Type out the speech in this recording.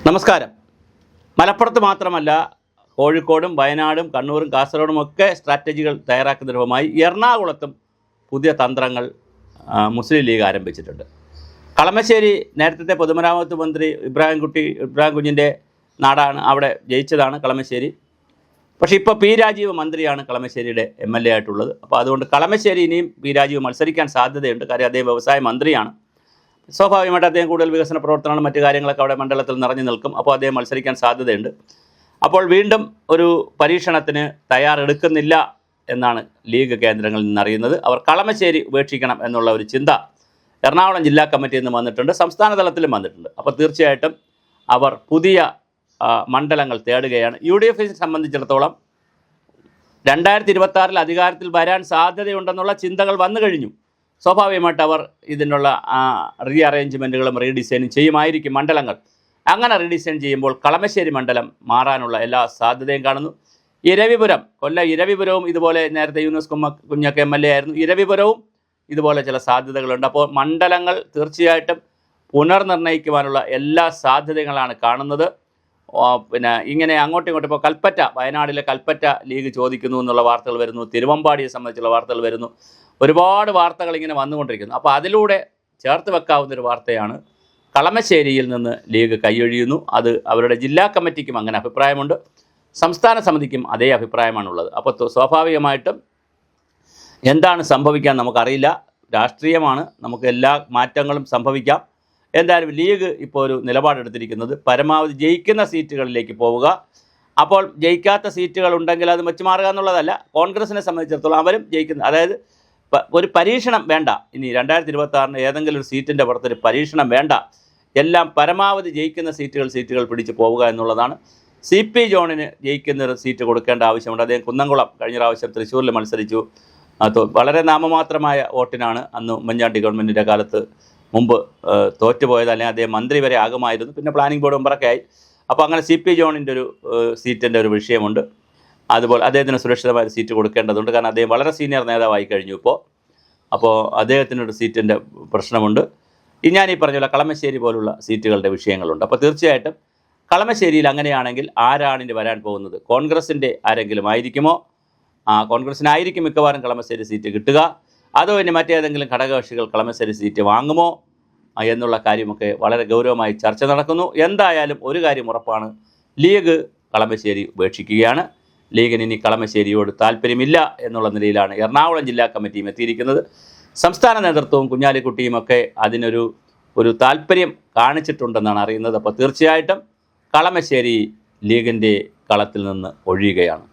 നമസ്കാരം. മലപ്പുറത്ത് മാത്രമല്ല, കോഴിക്കോടും വയനാടും കണ്ണൂരും കാസർഗോഡും ഒക്കെ സ്ട്രാറ്റജികൾ തയ്യാറാക്കുന്നതിനുമായി എറണാകുളത്തും പുതിയ തന്ത്രങ്ങൾ മുസ്ലിം ലീഗ് ആരംഭിച്ചിട്ടുണ്ട്. കളമശ്ശേരി നേരത്തെ പൊതുമരാമത്ത് മന്ത്രി ഇബ്രാഹിം കുഞ്ഞിൻ്റെ നാടാണ്, അവിടെ ജയിച്ചതാണ് കളമശ്ശേരി. പക്ഷേ ഇപ്പോൾ പി രാജീവ് മന്ത്രിയാണ് കളമശ്ശേരിയുടെ MLA ആയിട്ടുള്ളത്. അപ്പോൾ അതുകൊണ്ട് കളമശ്ശേരി ഇനിയും പി രാജീവ് മത്സരിക്കാൻ സാധ്യതയുണ്ട്. കാര്യം അദ്ദേഹം വ്യവസായ മന്ത്രിയാണ്. സ്വാഭാവികമായിട്ട് അദ്ദേഹം കൂടുതൽ വികസന പ്രവർത്തനങ്ങളും മറ്റു കാര്യങ്ങളൊക്കെ അവിടെ മണ്ഡലത്തിൽ നിറഞ്ഞു നിൽക്കും. അപ്പോൾ അദ്ദേഹം മത്സരിക്കാൻ സാധ്യതയുണ്ട്. അപ്പോൾ വീണ്ടും ഒരു പരീക്ഷണത്തിന് തയ്യാറെടുക്കുന്നില്ല എന്നാണ് ലീഗ് കേന്ദ്രങ്ങളിൽ നിന്നറിയുന്നത്. അവർ കളമശ്ശേരി ഉപേക്ഷിക്കണം എന്നുള്ള ഒരു ചിന്ത എറണാകുളം ജില്ലാ കമ്മിറ്റിയിൽ നിന്ന് വന്നിട്ടുണ്ട്, സംസ്ഥാന തലത്തിലും വന്നിട്ടുണ്ട്. അപ്പോൾ തീർച്ചയായിട്ടും അവർ പുതിയ മണ്ഡലങ്ങൾ തേടുകയാണ്. UDF സംബന്ധിച്ചിടത്തോളം 2026 അധികാരത്തിൽ വരാൻ സാധ്യതയുണ്ടെന്നുള്ള ചിന്തകൾ വന്നു കഴിഞ്ഞു. സ്വാഭാവികമായിട്ട് അവർ ഇതിനുള്ള റീഅറേഞ്ച്മെൻറ്റുകളും റീഡിസൈനും ചെയ്യുമായിരിക്കും മണ്ഡലങ്ങൾ. അങ്ങനെ റീഡിസൈൻ ചെയ്യുമ്പോൾ കളമശ്ശേരി മണ്ഡലം മാറാനുള്ള എല്ലാ സാധ്യതയും കാണുന്നു. ഇരവിപുരവും ഇതുപോലെ നേരത്തെ യൂനുസ് കുഞ്ഞൊക്കെ MLA ആയിരുന്നു. ഇരവിപുരവും ഇതുപോലെ ചില സാധ്യതകളുണ്ട്. അപ്പോൾ മണ്ഡലങ്ങൾ തീർച്ചയായിട്ടും പുനർനിർണ്ണയിക്കുവാനുള്ള എല്ലാ സാധ്യതകളാണ് കാണുന്നത്. പിന്നെ ഇങ്ങനെ അങ്ങോട്ടും ഇങ്ങോട്ടും ഇപ്പോൾ കൽപ്പറ്റ, വയനാട്ടിലെ കൽപ്പറ്റ ലീഗ് ചോദിക്കുന്നു എന്നുള്ള വാർത്തകൾ വരുന്നു. തിരുവമ്പാടിയെ സംബന്ധിച്ചുള്ള വാർത്തകൾ വരുന്നു. ഒരുപാട് വാർത്തകൾ ഇങ്ങനെ വന്നുകൊണ്ടിരിക്കുന്നു. അപ്പോൾ അതിലൂടെ ചേർത്ത് വെക്കാവുന്നൊരു വാർത്തയാണ് കളമശ്ശേരിയിൽ നിന്ന് ലീഗ് കൈയൊഴിയുന്നു. അത് അവരുടെ ജില്ലാ കമ്മിറ്റിക്കും അങ്ങനെ അഭിപ്രായമുണ്ട്, സംസ്ഥാന സമിതിക്കും അതേ അഭിപ്രായമാണുള്ളത്. അപ്പോൾ സ്വാഭാവികമായിട്ടും എന്താണ് സംഭവിക്കാൻ നമുക്കറിയില്ല. രാഷ്ട്രീയമാണ്, നമുക്ക് എല്ലാ മാറ്റങ്ങളും സംഭവിക്കാം. എന്തായാലും ലീഗ് ഇപ്പോൾ ഒരു നിലപാടെടുത്തിരിക്കുന്നത് പരമാവധി ജയിക്കുന്ന സീറ്റുകളിലേക്ക് പോവുക. അപ്പോൾ ജയിക്കാത്ത സീറ്റുകൾ ഉണ്ടെങ്കിൽ അത് വെച്ച് മാറുക എന്നുള്ളതല്ല. കോൺഗ്രസിനെ സംബന്ധിച്ചിടത്തോളം അവരും ജയിക്കുന്ന, അതായത് ഒരു പരീക്ഷണം വേണ്ട. ഇനി 2026 ഏതെങ്കിലും ഒരു സീറ്റിൻ്റെ പുറത്തൊരു പരീക്ഷണം വേണ്ട. എല്ലാം പരമാവധി ജയിക്കുന്ന സീറ്റുകൾ പിടിച്ച് പോവുക എന്നുള്ളതാണ്. CP ജോണിന് ജയിക്കുന്നൊരു സീറ്റ് കൊടുക്കേണ്ട ആവശ്യമുണ്ട്. അദ്ദേഹം കുന്നംകുളം കഴിഞ്ഞ പ്രാവശ്യം തൃശ്ശൂരിൽ മത്സരിച്ചു. വളരെ നാമമാത്രമായ വോട്ടിനാണ് അന്ന് ഉമ്മൻചാണ്ടി ഗവൺമെൻറ്റിൻ്റെ കാലത്ത് മുമ്പ് തോറ്റുപോയത്. അല്ലെങ്കിൽ അദ്ദേഹം മന്ത്രി വരെ ആകുമായിരുന്നു. പിന്നെ പ്ലാനിംഗ് ബോർഡ് മെമ്പറൊക്കെ ആയി. അപ്പോൾ അങ്ങനെ CP ജോണിൻ്റെ ഒരു സീറ്റിൻ്റെ ഒരു വിഷയമുണ്ട്. അതുപോലെ അദ്ദേഹത്തിന് സുരക്ഷിതമായ സീറ്റ് കൊടുക്കേണ്ടതുണ്ട്. കാരണം അദ്ദേഹം വളരെ സീനിയർ നേതാവായി കഴിഞ്ഞു ഇപ്പോൾ. അപ്പോൾ അദ്ദേഹത്തിനൊരു സീറ്റിൻ്റെ പ്രശ്നമുണ്ട്. ഞാൻ ഈ പറഞ്ഞ കളമശ്ശേരി പോലുള്ള സീറ്റുകളുടെ വിഷയങ്ങളുണ്ട്. അപ്പോൾ തീർച്ചയായിട്ടും കളമശ്ശേരിയിൽ അങ്ങനെയാണെങ്കിൽ ആരാണ് ഇനി വരാൻ പോകുന്നത്? കോൺഗ്രസിൻ്റെ ആരെങ്കിലും ആയിരിക്കുമോ? കോൺഗ്രസിനായിരിക്കും മിക്കവാറും കളമശ്ശേരി സീറ്റ് കിട്ടുക. അതോ ഇനി മറ്റേതെങ്കിലും ഘടകകക്ഷികൾ കളമശ്ശേരി സീറ്റ് വാങ്ങുമോ എന്നുള്ള കാര്യമൊക്കെ വളരെ ഗൗരവമായി ചർച്ച നടക്കുന്നു. എന്തായാലും ഒരു കാര്യം ഉറപ്പാണ്, ലീഗ് കളമശ്ശേരി ഉപേക്ഷിക്കുകയാണ്. ലീഗിന് ഇനി കളമശ്ശേരിയോട് താല്പര്യമില്ല എന്നുള്ള നിലയിലാണ് എറണാകുളം ജില്ലാ കമ്മിറ്റിയും എത്തിയിരിക്കുന്നത്. സംസ്ഥാന നേതൃത്വവും കുഞ്ഞാലിക്കുട്ടിയുമൊക്കെ അതിനൊരു താല്പര്യം കാണിച്ചിട്ടുണ്ടെന്നാണ് അറിയുന്നത്. അപ്പോൾ തീർച്ചയായിട്ടും കളമശ്ശേരി ലീഗിൻ്റെ കളത്തിൽ നിന്ന് ഒഴിയുകയാണ്.